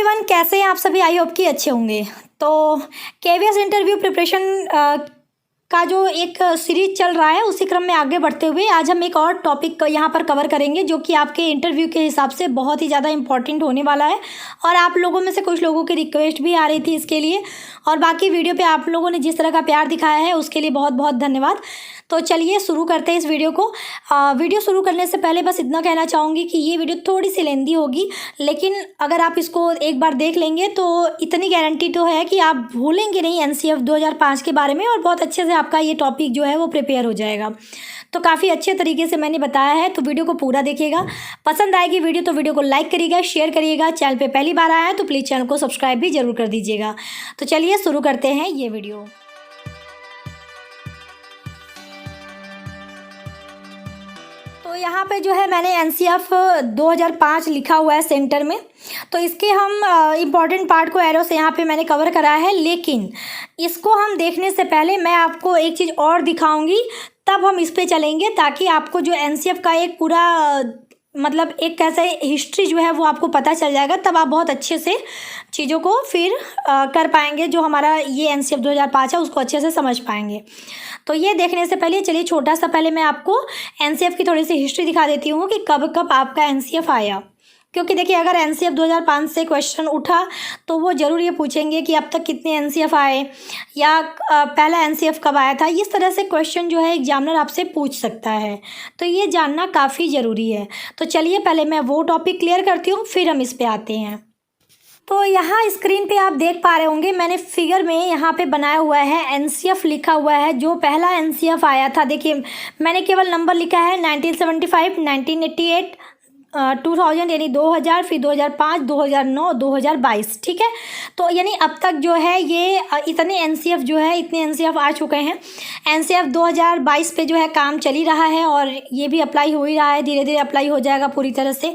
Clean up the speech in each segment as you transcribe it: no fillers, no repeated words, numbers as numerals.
Everyone, कैसे हैं आप सभी। आई होप कि अच्छे होंगे। तो केवीएस इंटरव्यू प्रिपरेशन का जो एक सीरीज चल रहा है, उसी क्रम में आगे बढ़ते हुए आज हम एक और टॉपिक यहाँ पर कवर करेंगे जो कि आपके इंटरव्यू के हिसाब से बहुत ही ज़्यादा इंपॉर्टेंट होने वाला है। और आप लोगों में से कुछ लोगों की रिक्वेस्ट भी आ रही थी इसके लिए, और बाकी वीडियो पे आप लोगों ने जिस तरह का प्यार दिखाया है उसके लिए बहुत बहुत धन्यवाद। तो चलिए शुरू करते हैं इस वीडियो को। वीडियो शुरू करने से पहले बस इतना कहना चाहूँगी कि ये वीडियो थोड़ी सी लेंदी होगी, लेकिन अगर आप इसको एक बार देख लेंगे तो इतनी गारंटी तो है कि आप भूलेंगे नहीं एनसीएफ 2005 के बारे में, और बहुत अच्छे से आपका ये टॉपिक जो है वो प्रिपेयर हो जाएगा। तो काफ़ी अच्छे तरीके से मैंने बताया है, तो वीडियो को पूरा देखिएगा। पसंद आएगी वीडियो तो वीडियो को लाइक करिएगा, शेयर करिएगा। चैनल पे पहली बार आया है तो प्लीज़ चैनल को सब्सक्राइब भी जरूर कर दीजिएगा। तो चलिए शुरू करते हैं ये वीडियो। तो यहाँ पे जो है मैंने एनसीएफ 2005 लिखा हुआ है सेंटर में, तो इसके हम इम्पॉर्टेंट पार्ट को एरो से यहाँ पे मैंने कवर करा है। लेकिन इसको हम देखने से पहले मैं आपको एक चीज़ और दिखाऊंगी, तब हम इस पे चलेंगे, ताकि आपको जो एनसीएफ का एक पूरा मतलब एक कैसे हिस्ट्री जो है वो आपको पता चल जाएगा। तब आप बहुत अच्छे से चीज़ों को फिर कर पाएंगे, जो हमारा ये एनसीएफ 2005 है उसको अच्छे से समझ पाएंगे। तो ये देखने से पहले चलिए छोटा सा पहले मैं आपको एनसीएफ की थोड़ी सी हिस्ट्री दिखा देती हूँ कि कब कब आपका एनसीएफ आया। क्योंकि देखिए, अगर एनसीएफ 2005 से क्वेश्चन उठा तो वो ज़रूर ये पूछेंगे कि अब तक कितने एनसीएफ आए, या पहला एनसीएफ कब आया था। इस तरह से क्वेश्चन जो है एग्जामिनर आपसे पूछ सकता है, तो ये जानना काफ़ी ज़रूरी है। तो चलिए पहले मैं वो टॉपिक क्लियर करती हूँ, फिर हम इस पे आते हैं। तो यहाँ स्क्रीन पे आप देख पा रहे होंगे, मैंने फिगर में यहाँ पे बनाया हुआ है एनसीएफ लिखा हुआ है। जो पहला एनसीएफ आया था, देखिए मैंने केवल नंबर लिखा है 1975, 1988, 2000 यानी 2000, फिर 2005, 2009, 2022। ठीक है, तो यानी अब तक जो है ये इतने एनसीएफ जो है इतने एनसीएफ आ चुके हैं। एनसीएफ 2022 पे जो है काम चल ही रहा है, और ये भी अप्लाई हो ही रहा है, धीरे धीरे अप्लाई हो जाएगा पूरी तरह से।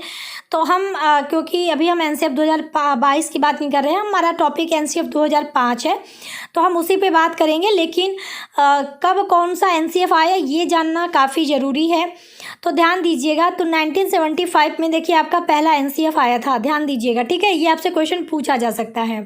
तो हम क्योंकि अभी हम एनसीएफ 2022 की बात नहीं कर रहे हैं, हमारा टॉपिक एनसीएफ 2005 है, तो हम उसी पे बात करेंगे। लेकिन कब कौन सा एनसीएफ आया ये जानना काफ़ी ज़रूरी है, तो ध्यान दीजिएगा। तो 1975 में देखिए आपका पहला एनसीएफ आया था, ध्यान दीजिएगा। ठीक है, ये आपसे क्वेश्चन पूछा जा सकता है।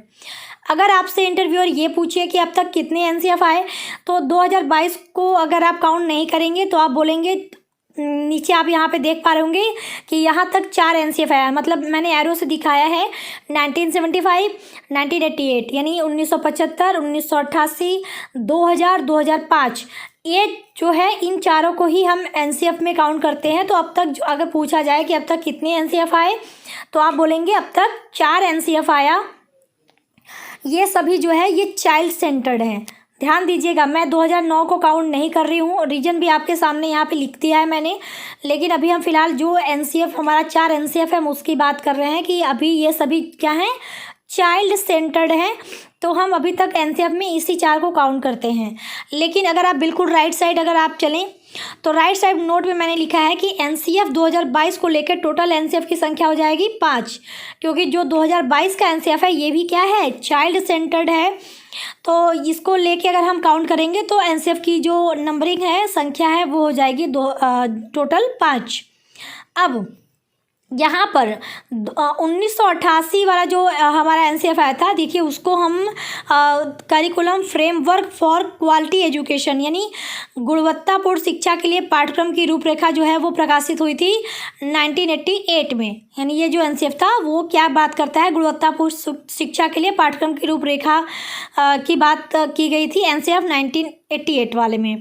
अगर आपसे इंटरव्यूअर ये पूछे कि अब तक कितने एनसीएफ आए, तो 2022 को अगर आप काउंट नहीं करेंगे तो आप बोलेंगे, नीचे आप यहाँ पे देख पा रहे होंगे कि यहाँ तक 4 एनसीएफ आया। मतलब मैंने एरो से दिखाया है 1975, 1988 यानी 1975, 1988, 2000, 2005। ये जो है इन चारों को ही हम एनसीएफ में काउंट करते हैं। तो अब तक अगर पूछा जाए कि अब तक कितने एनसीएफ आए, तो आप बोलेंगे अब तक 4 एनसीएफ आया। ये सभी जो है ये चाइल्ड सेंटर्ड हैं। ध्यान दीजिएगा, मैं 2009 को काउंट नहीं कर रही हूँ, रीजन भी आपके सामने यहाँ पे लिख दिया है मैंने। लेकिन अभी हम फिलहाल जो एनसीएफ हमारा 4 एनसीएफ है हम उसकी बात कर रहे हैं कि अभी ये सभी क्या हैं, चाइल्ड सेंटर्ड हैं। तो हम अभी तक एनसीएफ में इसी 4 को काउंट करते हैं। लेकिन अगर आप बिल्कुल राइट साइड अगर आप चलें, तो राइट साइड नोट में मैंने लिखा है कि एनसीएफ 2022 को लेकर टोटल एनसीएफ की संख्या हो जाएगी 5, क्योंकि जो 2022 का एनसीएफ है ये भी क्या है, चाइल्ड सेंटर्ड है। तो इसको लेके अगर हम काउंट करेंगे तो एनसीएफ की जो नंबरिंग है, संख्या है, वो हो जाएगी टोटल 5। अब यहाँ पर 1988 वाला जो हमारा एनसीएफ आया था, देखिए उसको हम curriculum framework for quality education यानी गुणवत्तापूर्ण शिक्षा के लिए पाठ्यक्रम की रूपरेखा जो है वो प्रकाशित हुई थी 1988 में। यानी ये जो एनसीएफ था वो क्या बात करता है, गुणवत्तापूर्ण शिक्षा के लिए पाठ्यक्रम की रूपरेखा की बात की गई थी एनसीएफ 1988 वाले में।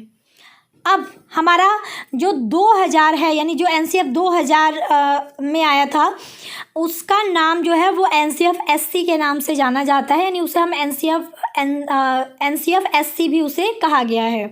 अब हमारा जो 2000 है, यानी जो एनसीएफ 2000 में आया था, उसका नाम जो है वो एनसीएफ एससी के नाम से जाना जाता है, यानी उसे हम एनसीएफ एससी भी उसे कहा गया है।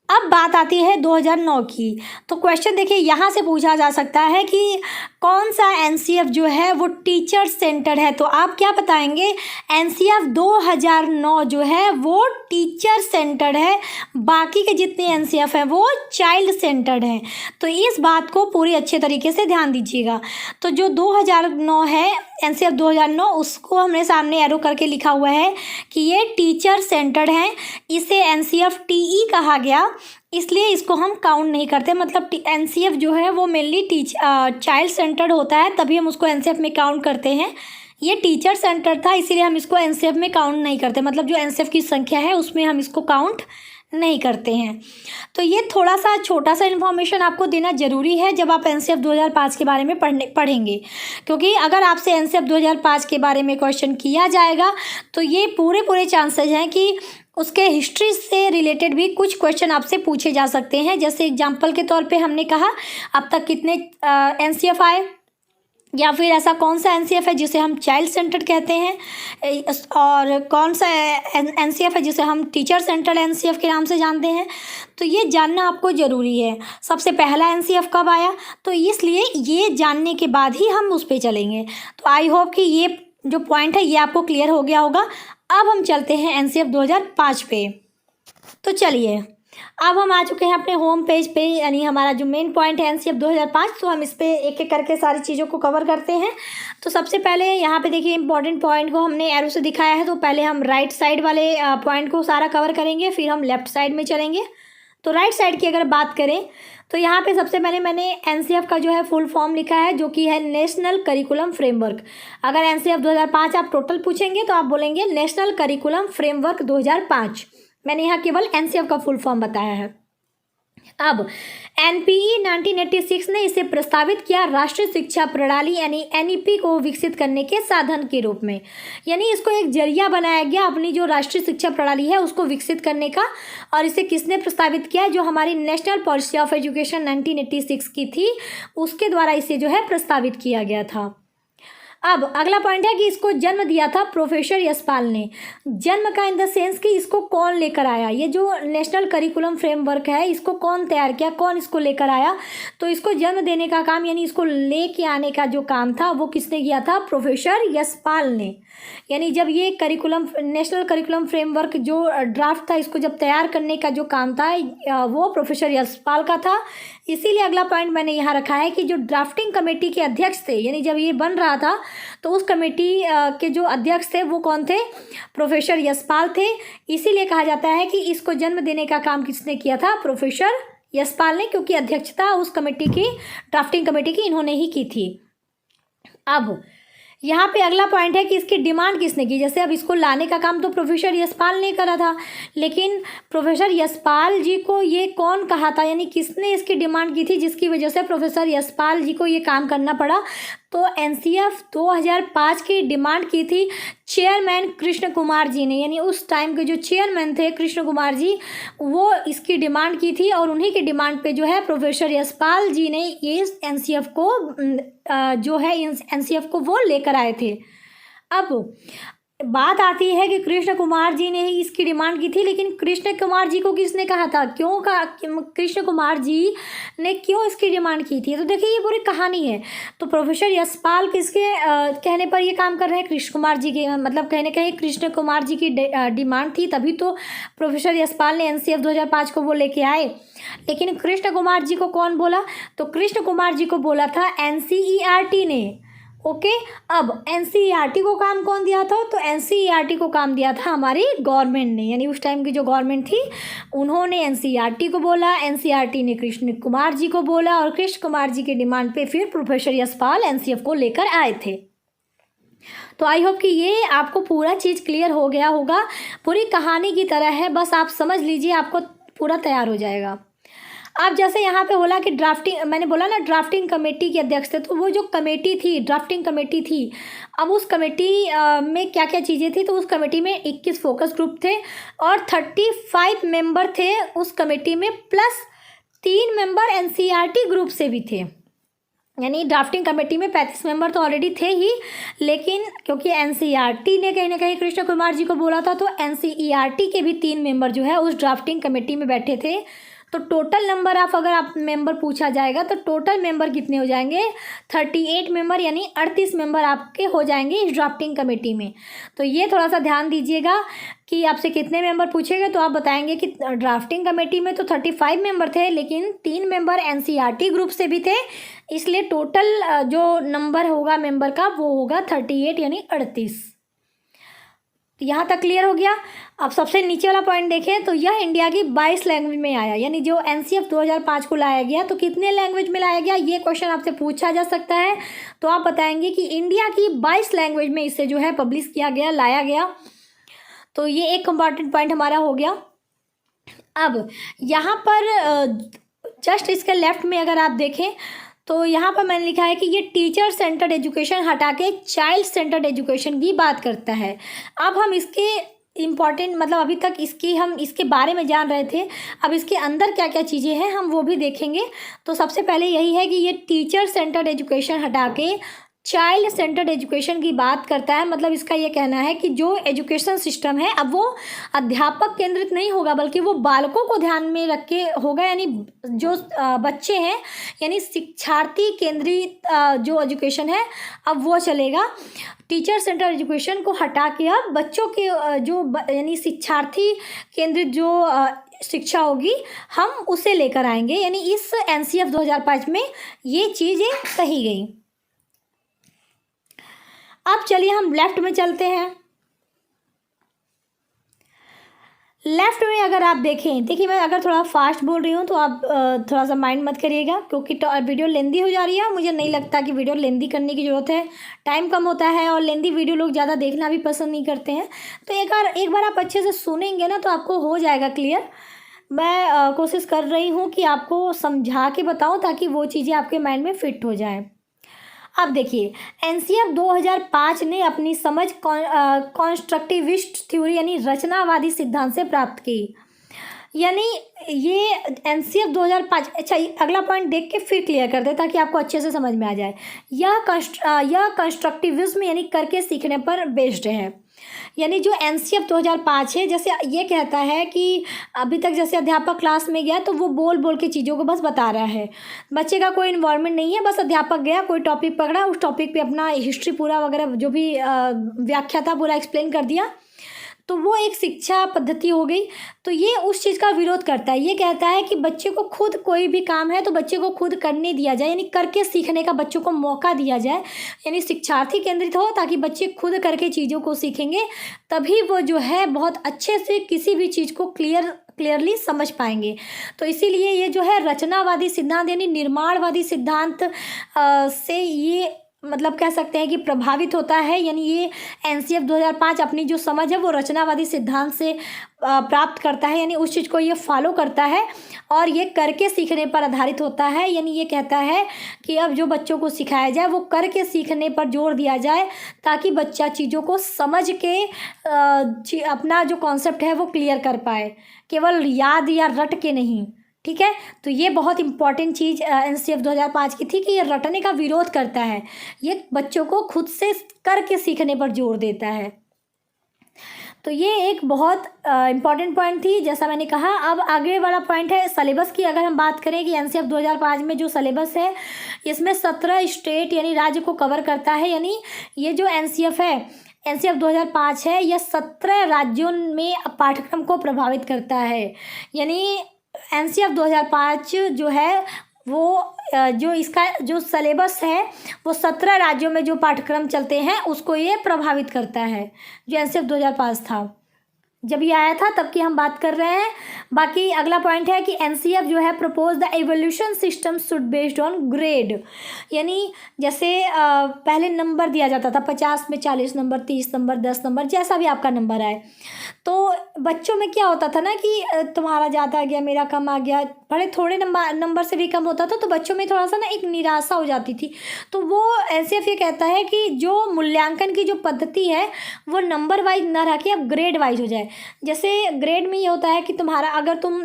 अब बात आती है 2009 की। तो क्वेश्चन देखिए यहाँ से पूछा जा सकता है कि कौन सा एनसीएफ जो है वो टीचर सेंटर है। तो आप क्या बताएंगे, एनसीएफ 2009 जो है वो टीचर सेंटर्ड है, बाकी के जितने एनसीएफ हैं वो चाइल्ड सेंटर्ड हैं। तो इस बात को पूरी अच्छे तरीके से ध्यान दीजिएगा। तो जो 2009 है एनसीएफ 2009, उसको हमने सामने एरो करके लिखा हुआ है कि ये टीचर सेंटर्ड है। इसे एनसीएफ टीई कहा गया, इसलिए इसको हम काउंट नहीं करते। मतलब एनसीएफ जो है वो मेनली चाइल्ड सेंटर्ड होता है, तभी हम उसको एनसीएफ में काउंट करते हैं। ये टीचर सेंटर था, इसीलिए हम इसको एनसीएफ में काउंट नहीं करते, मतलब जो एनसीएफ की संख्या है उसमें हम इसको काउंट नहीं करते हैं। तो ये थोड़ा सा छोटा सा इन्फॉर्मेशन आपको देना ज़रूरी है जब आप एनसीएफ 2005 के बारे में पढ़ेंगे, क्योंकि अगर आपसे एनसीएफ 2005 के बारे में क्वेश्चन किया जाएगा तो ये पूरे चांसेस हैं कि उसके हिस्ट्री से रिलेटेड भी कुछ क्वेश्चन आपसे पूछे जा सकते हैं। जैसे एग्जाम्पल के तौर पे हमने कहा अब तक कितने एनसीएफ आए, या फिर ऐसा कौन सा एनसीएफ है जिसे हम चाइल्ड सेंटर्ड कहते हैं, और कौन सा एनसीएफ है जिसे हम टीचर सेंटर्ड एनसीएफ के नाम से जानते हैं। तो ये जानना आपको ज़रूरी है, सबसे पहला एनसीएफ कब आया, तो इसलिए ये जानने के बाद ही हम उस पर चलेंगे। तो आई होप कि ये जो पॉइंट है ये आपको क्लियर हो गया होगा। अब हम चलते हैं एनसीएफ 2005 पे। तो चलिए अब हम आ चुके हैं अपने होम पेज पे, यानी हमारा जो मेन पॉइंट है एनसीएफ 2005। तो हम इस पे एक एक करके सारी चीज़ों को कवर करते हैं। तो सबसे पहले यहाँ पे देखिए इंपॉर्टेंट पॉइंट को हमने एरो से दिखाया है, तो पहले हम राइट साइड वाले पॉइंट को सारा कवर करेंगे, फिर हम लेफ्ट साइड में चलेंगे। तो राइट साइड की अगर बात करें तो यहाँ पे सबसे पहले मैंने एनसीएफ का जो है फुल फॉर्म लिखा है, जो कि है नेशनल करिकुलम फ्रेमवर्क। अगर एनसीएफ 2005 आप टोटल पूछेंगे तो आप बोलेंगे नेशनल करिकुलम फ्रेमवर्क 2005। मैंने यहाँ केवल एनसीएफ का फुल फॉर्म बताया है। अब एनपीई 1986 ने इसे प्रस्तावित किया राष्ट्रीय शिक्षा प्रणाली यानी एनईपी को विकसित करने के साधन के रूप में, यानी इसको एक जरिया बनाया गया अपनी जो राष्ट्रीय शिक्षा प्रणाली है उसको विकसित करने का। और इसे किसने प्रस्तावित किया, जो हमारी नेशनल पॉलिसी ऑफ एजुकेशन 1986 की थी उसके द्वारा इसे जो है प्रस्तावित किया गया था। अब अगला पॉइंट है कि इसको जन्म दिया था प्रोफेसर यशपाल ने। जन्म का इन द सेंस कि इसको कौन लेकर आया, ये जो नेशनल करिकुलम फ्रेमवर्क है इसको कौन तैयार किया, कौन इसको लेकर आया। तो इसको जन्म देने का काम यानी इसको लेके आने का जो काम था वो किसने किया था, प्रोफेसर यशपाल ने। यानी जब ये करिकुलम नेशनल करिकुलम फ्रेमवर्क जो ड्राफ्ट था इसको जब तैयार करने का जो काम था वो प्रोफेसर यशपाल का था। इसीलिए अगला पॉइंट मैंने यहाँ रखा है कि जो ड्राफ्टिंग कमेटी के अध्यक्ष थे, यानी जब ये बन रहा था तो उस कमेटी के जो अध्यक्ष थे वो कौन थे, प्रोफेसर यशपाल थे। इसीलिए कहा जाता है कि इसको जन्म देने का काम किसने किया था, प्रोफेसर यशपाल ने, क्योंकि अध्यक्षता उस कमेटी की ड्राफ्टिंग कमेटी की इन्होंने ही की थी। अब यहाँ पे अगला पॉइंट है कि इसकी डिमांड किसने की। जैसे अब इसको लाने का काम तो प्रोफेसर यशपाल ने करा था, लेकिन प्रोफेसर यशपाल जी को ये कौन कहा था, यानी किसने इसकी डिमांड की थी जिसकी वजह से प्रोफेसर यशपाल जी को ये काम करना पड़ा। तो एनसीएफ 2005 की डिमांड की थी चेयरमैन कृष्ण कुमार जी ने, यानी उस टाइम के जो चेयरमैन थे कृष्ण कुमार जी, वो इसकी डिमांड की थी और उन्हीं की डिमांड पे जो है प्रोफेसर यशपाल जी ने ये एनसीएफ को जो है एनसीएफ को वो लेकर आए थे। अब बात आती है कि कृष्ण कुमार जी ने ही इसकी डिमांड की थी, लेकिन कृष्ण कुमार जी को किसने कहा था, क्यों कहा, कृष्ण कुमार जी ने क्यों इसकी डिमांड की थी। तो देखिए ये पूरी कहानी है। तो प्रोफेसर यशपाल किसके कहने पर ये काम कर रहे हैं, कृष्ण कुमार जी के, मतलब कहीं ना कहीं कृष्ण कुमार जी की डिमांड थी, तभी तो प्रोफेसर यशपाल ने एनसीएफ 2005 को वो लेके आए। लेकिन कृष्ण कुमार जी को कौन बोला, तो कृष्ण कुमार जी को बोला था एनसीईआरटी ने। ओके, अब एनसीईआरटी को काम कौन दिया था, तो एनसीईआरटी को काम दिया था हमारी गवर्नमेंट ने, यानी उस टाइम की जो गवर्नमेंट थी उन्होंने एनसीईआरटी को बोला, एनसीईआरटी ने कृष्ण कुमार जी को बोला और कृष्ण कुमार जी की डिमांड पे फिर प्रोफेसर यशपाल एनसीएफ को लेकर आए थे। तो आई होप कि ये आपको पूरा चीज़ क्लियर हो गया होगा, पूरी कहानी की तरह है, बस आप समझ लीजिए आपको पूरा तैयार हो जाएगा। अब जैसे यहाँ पे बोला कि ड्राफ्टिंग, मैंने बोला ना ड्राफ्टिंग कमेटी के अध्यक्ष थे, तो वो जो कमेटी थी ड्राफ्टिंग कमेटी थी, अब उस कमेटी में क्या क्या चीज़ें थी, तो उस कमेटी में 21 फोकस ग्रुप थे और 35 मेंबर थे उस कमेटी में, प्लस 3 मेंबर एनसीईआरटी ग्रुप से भी थे। यानी ड्राफ्टिंग कमेटी में 35 मेंबर तो ऑलरेडी थे ही, लेकिन क्योंकि एनसीईआरटी ने कहीं ना कहीं कृष्ण कुमार जी को बोला था, तो एनसीईआरटी के भी 3 मेंबर जो है उस ड्राफ्टिंग कमेटी में बैठे थे। तो टोटल नंबर ऑफ अगर आप मेंबर पूछा जाएगा तो टोटल मेंबर कितने हो जाएंगे, 38 मेंबर, यानी 38 मेंबर आपके हो जाएंगे इस ड्राफ्टिंग कमेटी में। तो ये थोड़ा सा ध्यान दीजिएगा कि आपसे कितने मेंबर पूछेंगे तो आप बताएंगे कि ड्राफ्टिंग कमेटी में तो 35 मेंबर थे, लेकिन 3 मेंबर एनसीईआरटी ग्रुप से भी थे, इसलिए टोटल जो नंबर होगा मेंबर का वो होगा 38 यानी 38। तो यहाँ तक क्लियर हो गया। अब सबसे नीचे वाला पॉइंट देखें तो यह इंडिया की 22 लैंग्वेज में आया, यानी जो एनसीएफ 2005 को लाया गया तो कितने लैंग्वेज में लाया गया, ये क्वेश्चन आपसे पूछा जा सकता है। तो आप बताएंगे कि इंडिया की 22 लैंग्वेज में इसे जो है पब्लिश किया गया, लाया गया। तो ये एक इम्पॉर्टेंट पॉइंट हमारा हो गया। अब यहाँ पर जस्ट इसके लेफ्ट में अगर आप देखें तो यहाँ पर मैंने लिखा है कि ये टीचर सेंटर्ड एजुकेशन हटा के चाइल्ड सेंटर्ड एजुकेशन की बात करता है। अब हम इसके इम्पॉर्टेंट मतलब अभी तक हम इसके बारे में जान रहे थे, अब इसके अंदर क्या क्या चीज़ें हैं हम वो भी देखेंगे। तो सबसे पहले यही है कि ये टीचर सेंटर्ड एजुकेशन हटा के चाइल्ड सेंटर्ड एजुकेशन की बात करता है। मतलब इसका ये कहना है कि जो एजुकेशन सिस्टम है अब वो अध्यापक केंद्रित नहीं होगा, बल्कि वो बालकों को ध्यान में रख के होगा, यानी जो बच्चे हैं यानी शिक्षार्थी केंद्रित जो एजुकेशन है अब वो चलेगा। टीचर सेंटर एजुकेशन को हटा के अब बच्चों के जो यानी शिक्षार्थी केंद्रित जो शिक्षा होगी हम उसे लेकर आएंगे, यानी इस एनसीएफ 2005 में ये चीज़ें कही गई। अब चलिए हम लेफ्ट में चलते हैं। लेफ्ट में अगर आप देखें, देखिए मैं अगर थोड़ा फास्ट बोल रही हूँ तो आप थोड़ा सा माइंड मत करिएगा, क्योंकि वीडियो लेंदी हो जा रही है। मुझे नहीं लगता कि वीडियो लेंदी करने की ज़रूरत है, टाइम कम होता है और लेंदी वीडियो लोग ज़्यादा देखना भी पसंद नहीं करते हैं। तो एक बार आप अच्छे से सुनेंगे ना तो आपको हो जाएगा क्लियर। मैं कोशिश कर रही हूँ कि आपको समझा के बताऊँ ताकि वो चीज़ें आपके माइंड में फिट हो जाएँ। अब देखिए एनसीएफ 2005 ने अपनी समझ कॉन्स्ट्रक्टिविस्ट थ्योरी यानी रचनावादी सिद्धांत से प्राप्त की। यानी ये एनसीएफ 2005, अच्छा अगला पॉइंट देख के फिर क्लियर कर दे ताकि आपको अच्छे से समझ में आ जाए। यह कंस्ट्रक्टिविज्म यानी करके सीखने पर बेस्ड है। यानी जो एनसीएफ 2005 है, जैसे ये कहता है कि अभी तक जैसे अध्यापक क्लास में गया तो वो बोल बोल के चीज़ों को बस बता रहा है, बच्चे का कोई इन्वॉल्वमेंट नहीं है, बस अध्यापक गया कोई टॉपिक पकड़ा, उस टॉपिक पे अपना हिस्ट्री पूरा वगैरह जो भी व्याख्या था पूरा एक्सप्लेन कर दिया, तो वो एक शिक्षा पद्धति हो गई। तो ये उस चीज़ का विरोध करता है। ये कहता है कि बच्चे को खुद कोई भी काम है तो बच्चे को खुद करने दिया जाए, यानी करके सीखने का बच्चों को मौका दिया जाए, यानी शिक्षार्थी केंद्रित हो ताकि बच्चे खुद करके चीज़ों को सीखेंगे, तभी वो जो है बहुत अच्छे से किसी भी चीज़ को क्लियरली समझ पाएंगे। तो इसीलिए ये जो है रचनावादी सिद्धांत यानी निर्माणवादी सिद्धांत से ये मतलब कह सकते हैं कि प्रभावित होता है। यानी ये एनसीएफ 2005 अपनी जो समझ है वो रचनावादी सिद्धांत से प्राप्त करता है, यानी उस चीज़ को ये फॉलो करता है और ये करके सीखने पर आधारित होता है। यानी ये कहता है कि अब जो बच्चों को सिखाया जाए वो करके सीखने पर जोर दिया जाए ताकि बच्चा चीज़ों को समझ के अपना जो कॉन्सेप्ट है वो क्लियर कर पाए, केवल याद या रट के नहीं। ठीक है, तो ये बहुत इंपॉर्टेंट चीज़ एनसीएफ 2005 की थी कि ये रटने का विरोध करता है, ये बच्चों को खुद से करके सीखने पर जोर देता है। तो ये एक बहुत इम्पॉर्टेंट पॉइंट थी जैसा मैंने कहा। अब आगे वाला पॉइंट है सिलेबस की। अगर हम बात करें कि एनसीएफ 2005 में जो सिलेबस है इसमें 17 स्टेट यानी राज्य को कवर करता है। यानी ये जो एनसीएफ है, एनसीएफ 2005 है, यह 17 राज्यों में पाठ्यक्रम को प्रभावित करता है। यानी एनसीएफ 2005 जो है वो जो इसका जो सिलेबस है वो 17 राज्यों में जो पाठ्यक्रम चलते हैं उसको ये प्रभावित करता है। जो एनसीएफ 2005 था जब ये आया था तब की हम बात कर रहे हैं। बाकी अगला पॉइंट है कि एनसीएफ जो है propose the evolution system should based on grade. यानी जैसे पहले नंबर दिया जाता था 50 में 40 नंबर, 30 नंबर, 10 नंबर, जैसा भी आपका नंबर आए। तो बच्चों में क्या होता था ना कि तुम्हारा ज़्यादा आ गया मेरा कम आ गया, बड़े थोड़े नंबर से भी कम होता था तो बच्चों में थोड़ा सा ना एक निराशा हो जाती थी। तो वो एनसीएफ ये कहता है कि जो मूल्यांकन की जो पद्धति है वो नंबर वाइज ना रह के अब ग्रेड वाइज हो जाए। जैसे ग्रेड में ये होता है कि तुम्हारा अगर तुम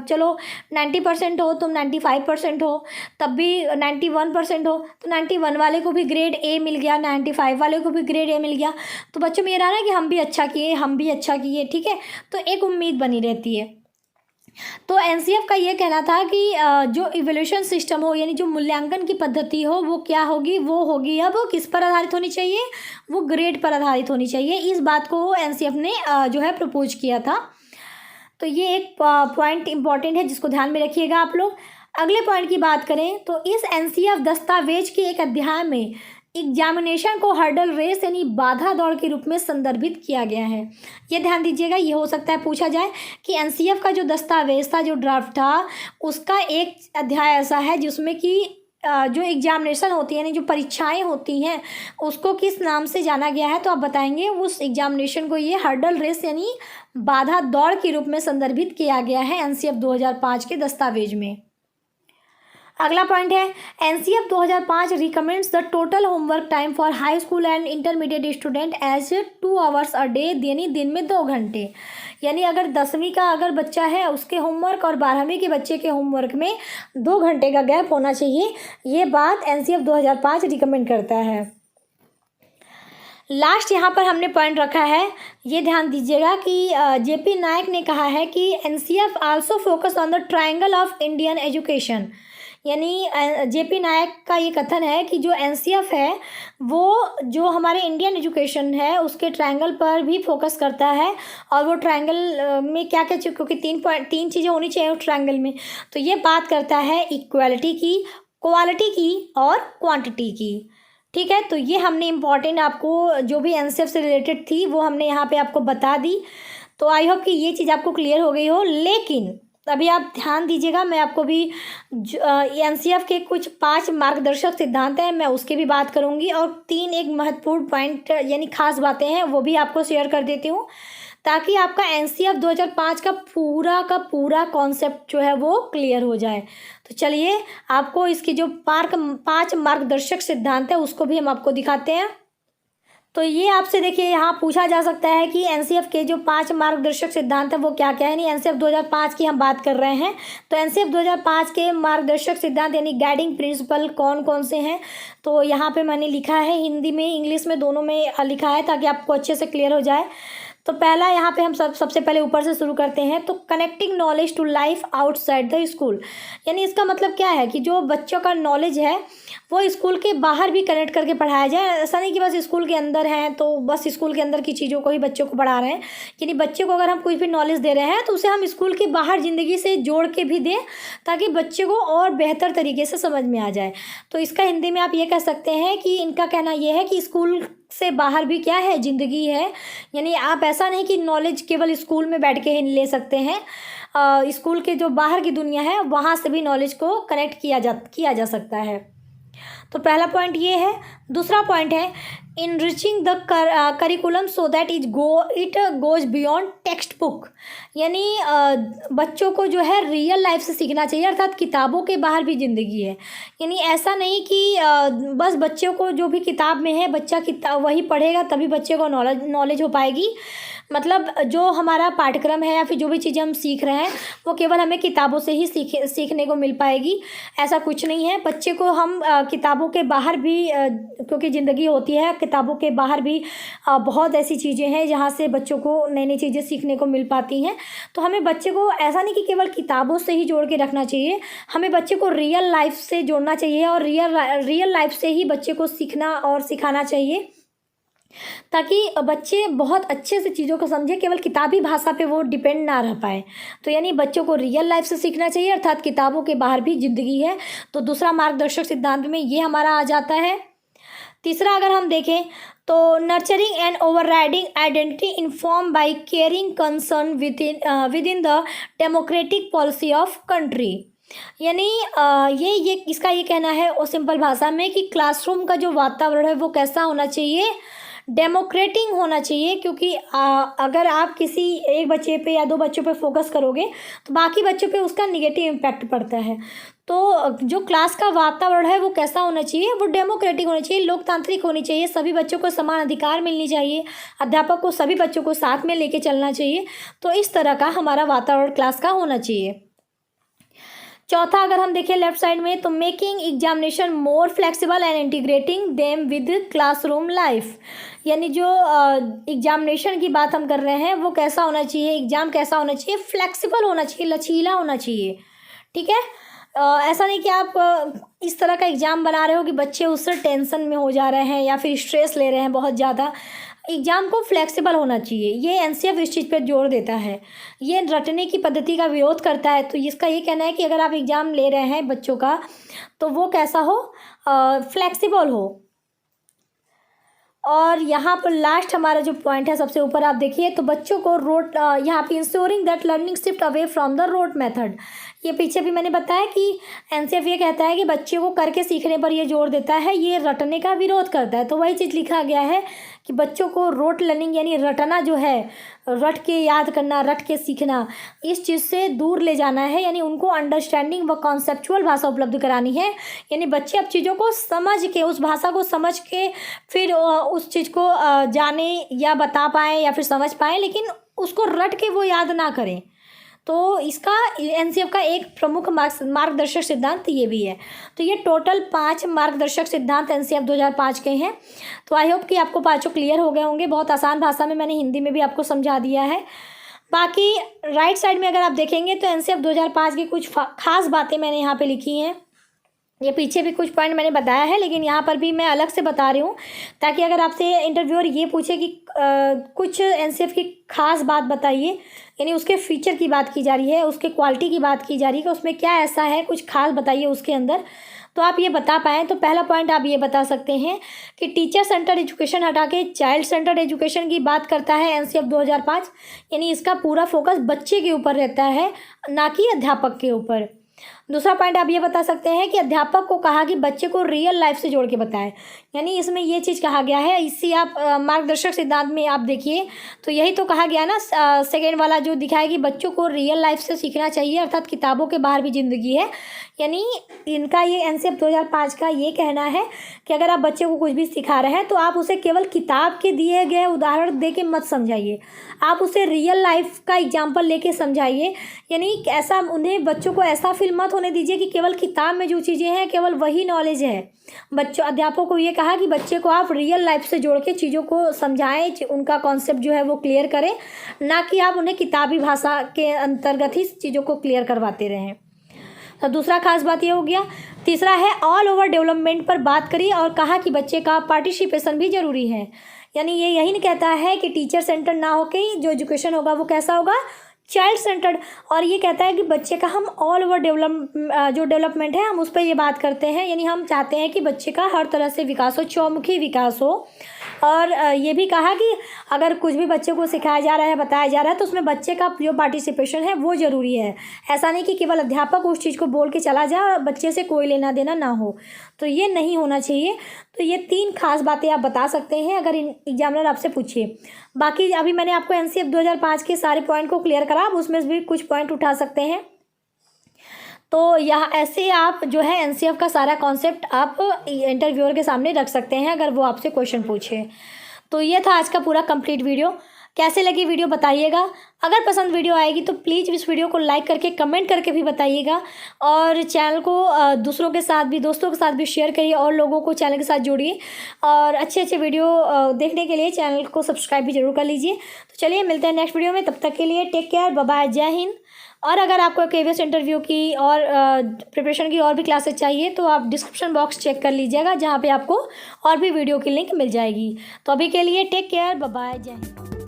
चलो 90% हो, तुम 95% हो, तब भी 91% हो तो 91 वाले को भी ग्रेड ए मिल गया, 95 वाले को भी ग्रेड ए मिल गया। तो बच्चों में ये रहा ना कि हम भी अच्छा किए, हम भी अच्छा किए। ठीक है, तो एक उम्मीद बनी रहती है। तो एनसीएफ का ये कहना था कि जो इवोल्यूशन सिस्टम हो यानी जो मूल्यांकन की पद्धति हो वो क्या होगी, वो होगी अब किस पर आधारित होनी चाहिए, वो ग्रेड पर आधारित होनी चाहिए। इस बात को एनसीएफ ने जो है प्रपोज किया था। तो ये एक पॉइंट इंपॉर्टेंट है जिसको ध्यान में रखिएगा आप लोग। अगले पॉइंट की बात करें तो इस एनसीएफ दस्तावेज के एक अध्याय में एग्जामिनेशन को हर्डल रेस यानी बाधा दौड़ के रूप में संदर्भित किया गया है। ये ध्यान दीजिएगा, ये हो सकता है पूछा जाए कि एनसीएफ का जो दस्तावेज था, जो ड्राफ्ट था, उसका एक अध्याय ऐसा है जिसमें कि जो एग्जामिनेशन होती है यानी जो परीक्षाएं होती हैं उसको किस नाम से जाना गया है, तो आप बताएंगे उस एग्जामिनेशन को ये हर्डल रेस यानी बाधा दौड़ के रूप में संदर्भित किया गया है एनसीएफ 2005 के दस्तावेज में। अगला पॉइंट है NCF 2005 recommends the total homework time for high school and intermediate student as 2 hours a day, यानी दिन में 2 घंटे। यानी अगर 10वीं का अगर बच्चा है उसके होमवर्क और 12वीं के बच्चे के होमवर्क में 2 घंटे का गैप होना चाहिए, ये बात एनसीएफ 2005 रिकमेंड करता है। लास्ट यहाँ पर हमने पॉइंट रखा है, ये ध्यान दीजिएगा कि जेपी नायक ने कहा है कि NCF also focus on the triangle of Indian education. यानी जेपी नायक का ये कथन है कि जो एनसीएफ है वो जो हमारे इंडियन एजुकेशन है उसके ट्रायंगल पर भी फोकस करता है, और वो ट्रायंगल में क्या क्या, क्योंकि 3 चीज़ें होनी चाहिए उस ट्रायंगल में, तो ये बात करता है इक्वालिटी की, क्वालिटी की और क्वांटिटी की। ठीक है, तो ये हमने इम्पॉर्टेंट आपको जो भी एनसीएफ से रिलेटेड थी वो हमने यहाँ पे आपको बता दी। तो आई होप कि ये चीज़ आपको क्लियर हो गई हो। लेकिन अभी आप ध्यान दीजिएगा, मैं आपको भी एनसीएफ के कुछ 5 मार्गदर्शक सिद्धांत हैं मैं उसकी भी बात करूंगी, और 3 एक महत्वपूर्ण पॉइंट यानी खास बातें हैं वो भी आपको शेयर कर देती हूँ, ताकि आपका एनसीएफ 2005 का पूरा कॉन्सेप्ट जो है वो क्लियर हो जाए। तो चलिए आपको इसकी जो 5 मार्गदर्शक सिद्धांत है उसको भी हम आपको दिखाते हैं। तो ये आपसे देखिए यहाँ पूछा जा सकता है कि एनसीएफ के जो 5 मार्गदर्शक सिद्धांत है वो क्या क्या है। यानी एनसीएफ 2005 की हम बात कर रहे हैं, तो एनसीएफ 2005 के मार्गदर्शक सिद्धांत यानी गाइडिंग प्रिंसिपल कौन कौन से हैं, तो यहाँ पे मैंने लिखा है, हिंदी में इंग्लिश में दोनों में लिखा है ताकि आपको अच्छे से क्लियर हो जाए। तो पहला यहाँ पे हम सबसे पहले ऊपर से शुरू करते हैं, तो connecting knowledge to life outside the school. यानी इसका मतलब क्या है कि जो बच्चों का नॉलेज है वो स्कूल के बाहर भी कनेक्ट करके पढ़ाया जाए। ऐसा नहीं कि बस स्कूल के अंदर हैं तो बस स्कूल के अंदर की चीज़ों को ही बच्चों को पढ़ा रहे हैं। यानी बच्चे को अगर हम कोई भी नॉलेज दे रहे हैं तो उसे हम स्कूल के बाहर ज़िंदगी से जोड़ के भी दें ताकि बच्चे को और बेहतर तरीके से समझ में आ जाए। तो इसका हिंदी में आप ये कह सकते हैं कि इनका कहना यह है कि स्कूल से बाहर भी क्या है, ज़िंदगी है। यानी आप ऐसा नहीं कि नॉलेज केवल स्कूल में बैठ के ही ले सकते हैं, स्कूल के जो बाहर की दुनिया है वहाँ से भी नॉलेज को कनेक्ट किया जा सकता है। तो पहला पॉइंट ये है। दूसरा पॉइंट है enriching the curriculum so that it goes beyond text book. यानी बच्चों को जो है रियल लाइफ से सीखना चाहिए, अर्थात किताबों के बाहर भी ज़िंदगी है। यानी ऐसा नहीं कि बस बच्चों को जो भी किताब में है बच्चा किताब वही पढ़ेगा तभी बच्चे को नॉलेज हो पाएगी। मतलब जो हमारा पाठ्यक्रम है या फिर जो भी चीज़ें हम सीख रहे हैं वो केवल हमें किताबों से ही सीखने को मिल पाएगी, ऐसा कुछ नहीं है। बच्चे को हम किताबों के बाहर भी क्योंकि ज़िंदगी होती है, किताबों के बाहर भी बहुत ऐसी चीज़ें हैं जहाँ से बच्चों को नई नई चीज़ें सीखने को मिल पाती हैं। तो हमें बच्चे को ऐसा नहीं कि केवल किताबों से ही जोड़ के रखना चाहिए, हमें बच्चे को रियल लाइफ से जोड़ना चाहिए और रियल लाइफ से ही बच्चे को सीखना और सिखाना चाहिए ताकि बच्चे बहुत अच्छे से चीज़ों को समझे, केवल किताबी भाषा पे वो डिपेंड ना रह पाए। तो यानी बच्चों को रियल लाइफ से सीखना चाहिए, अर्थात किताबों के बाहर भी ज़िंदगी है। तो दूसरा मार्गदर्शक सिद्धांत में ये हमारा आ जाता है। तीसरा अगर हम देखें तो nurturing and overriding identity inform bye caring concern with in the democratic policy of country. यानी ये इसका ये कहना है और सिंपल भाषा में कि क्लासरूम का जो वातावरण है वो कैसा होना चाहिए, डेमोक्रेटिक होना चाहिए। क्योंकि अगर आप किसी एक बच्चे पे या 2 बच्चों पे फोकस करोगे तो बाकी बच्चों पे उसका निगेटिव इम्पैक्ट पड़ता है। तो जो क्लास का वातावरण है वो कैसा होना चाहिए, वो डेमोक्रेटिक होना चाहिए, लोकतांत्रिक होनी चाहिए, सभी बच्चों को समान अधिकार मिलनी चाहिए, अध्यापक को सभी बच्चों को साथ में लेके चलना चाहिए। तो इस तरह का हमारा वातावरण क्लास का होना चाहिए। चौथा अगर हम देखें लेफ्ट साइड में तो making examination more flexible and integrating them with classroom life. यानी जो एग्जामिनेशन की बात हम कर रहे हैं वो कैसा होना चाहिए, एग्ज़ाम कैसा होना चाहिए, फ्लेक्सिबल होना चाहिए, लचीला होना चाहिए। ठीक है, ऐसा नहीं कि आप इस तरह का एग्ज़ाम बना रहे हो कि बच्चे उससे टेंशन में हो जा रहे हैं या फिर स्ट्रेस ले रहे हैं बहुत ज़्यादा। एग्ज़ाम को फ्लेक्सिबल होना चाहिए, ये एनसीएफ इस चीज़ पे जोर देता है। ये रटने की पद्धति का विरोध करता है। तो इसका ये कहना है कि अगर आप एग्ज़ाम ले रहे हैं बच्चों का तो वो कैसा हो, फ्लेक्सिबल हो। और यहाँ पर लास्ट हमारा जो पॉइंट है सबसे ऊपर आप देखिए, तो बच्चों को रोड यहाँ पे ensuring that learning shift away from the road method. ये पीछे भी मैंने बताया कि एनसीएफ ये कहता है कि बच्चे को करके सीखने पर ये जोर देता है, ये रटने का विरोध करता है। तो वही चीज़ लिखा गया है कि बच्चों को रोट लर्निंग यानी रटना जो है, रट के याद करना, रट के सीखना, इस चीज़ से दूर ले जाना है। यानी उनको अंडरस्टैंडिंग व कॉन्सेप्चुअल भाषा उपलब्ध करानी है। यानी बच्चे अब चीज़ों को समझ के, उस भाषा को समझ के फिर उस चीज़ को जाने या बता पाएँ या फिर समझ पाएँ, लेकिन उसको रट के वो याद ना करें। तो इसका एनसीएफ का एक प्रमुख मार्गदर्शक सिद्धांत ये भी है। तो ये टोटल 5 मार्गदर्शक सिद्धांत एनसीएफ 2005 के हैं। तो आई होप कि आपको पाँचों क्लियर हो गए होंगे। बहुत आसान भाषा में मैंने हिंदी में भी आपको समझा दिया है। बाकी राइट साइड में अगर आप देखेंगे तो एनसीएफ 2005 की कुछ खास बातें मैंने यहाँ पे लिखी हैं। ये पीछे भी कुछ पॉइंट मैंने बताया है, लेकिन यहाँ पर भी मैं अलग से बता रही हूँ, ताकि अगर आपसे इंटरव्यूअर ये पूछे कि कुछ एनसीएफ की खास बात बताइए, यानी उसके फीचर की बात की जा रही है, उसके क्वालिटी की बात की जा रही है कि उसमें क्या ऐसा है, कुछ खास बताइए उसके अंदर, तो आप ये बता पाएँ। तो पहला पॉइंट आप ये बता सकते हैं कि टीचर सेंटर एजुकेशन हटा के चाइल्ड सेंटर एजुकेशन की बात करता है एनसीएफ 2005। यानी इसका पूरा फोकस बच्चे के ऊपर रहता है, ना कि अध्यापक के ऊपर। दूसरा पॉइंट आप ये बता सकते हैं कि अध्यापक को कहा कि बच्चे को रियल लाइफ से जोड़ के बताएं। यानी इसमें ये चीज़ कहा गया है, इसी आप मार्गदर्शक सिद्धांत में आप देखिए तो यही तो कहा गया ना, सेकेंड वाला जो दिखाया कि बच्चों को रियल लाइफ से सीखना चाहिए, अर्थात किताबों के बाहर भी ज़िंदगी है। यानी इनका ये एनसीएफ 2005 का ये कहना है कि अगर आप बच्चे को कुछ भी सिखा रहे हैं तो आप उसे केवल किताब के दिए गए उदाहरण दे के मत समझाइए, आप उसे रियल लाइफ का एग्जाम्पल लेके समझाइए। यानी ऐसा उन्हें बच्चों को ऐसा फील मत होने दीजिए कि केवल किताब में जो चीज़ें हैं केवल वही नॉलेज है। बच्चों अध्यापकों को ये कहा कि बच्चे को आप रियल लाइफ से जोड़ के चीज़ों को समझाएं, उनका कॉन्सेप्ट जो है वो क्लियर करें, ना कि आप उन्हें किताबी भाषा के अंतर्गत ही चीज़ों को क्लियर करवाते रहें। तो दूसरा खास बात ये हो गया। तीसरा है ऑल ओवर डेवलपमेंट पर बात करी और कहा कि बच्चे का पार्टिसिपेशन भी ज़रूरी है। यानी ये यही नहीं कहता है कि टीचर सेंटर ना हो के जो एजुकेशन होगा वो कैसा होगा, चाइल्ड सेंटर्ड। और ये कहता है कि बच्चे का हम ऑल ओवर जो डेवलपमेंट है हम उस पर ये बात करते हैं। यानी हम चाहते हैं कि बच्चे का हर तरह से विकास हो, चौमुखी विकास हो। और ये भी कहा कि अगर कुछ भी बच्चे को सिखाया जा रहा है, बताया जा रहा है, तो उसमें बच्चे का जो पार्टिसिपेशन है वो ज़रूरी है। ऐसा नहीं कि केवल अध्यापक उस चीज़ को बोल के चला जाए और बच्चे से कोई लेना देना ना हो, तो ये नहीं होना चाहिए। तो ये 3 खास बातें आप बता सकते हैं अगर एग्जामिनर आपसे पूछिए। बाकी अभी मैंने आपको एनसीएफ 2005 के सारे पॉइंट को क्लियर करा, आप उसमें भी कुछ पॉइंट उठा सकते हैं। तो यहाँ ऐसे आप जो है एनसीएफ का सारा कॉन्सेप्ट आप इंटरव्यूअर के सामने रख सकते हैं अगर वो आपसे क्वेश्चन पूछे। तो ये था आज का पूरा कंप्लीट वीडियो। कैसे लगी वीडियो बताइएगा। अगर पसंद वीडियो आएगी तो प्लीज़ इस वीडियो को लाइक करके कमेंट करके भी बताइएगा, और चैनल को दूसरों के साथ भी, दोस्तों के साथ भी शेयर करिए और लोगों को चैनल के साथ जोड़िए। और अच्छे अच्छे वीडियो देखने के लिए चैनल को सब्सक्राइब भी जरूर कर लीजिए। तो चलिए मिलते हैं नेक्स्ट वीडियो में, तब तक के लिए टेक केयर, बाय बाय, जय हिंद। और अगर आपको केवीएस इंटरव्यू की और प्रिपरेशन की और भी क्लासेस चाहिए तो आप डिस्क्रिप्शन बॉक्स चेक कर लीजिएगा, जहाँ पे आपको और भी वीडियो की लिंक मिल जाएगी। तो अभी के लिए टेक केयर, बाय बाय, जय हिंद।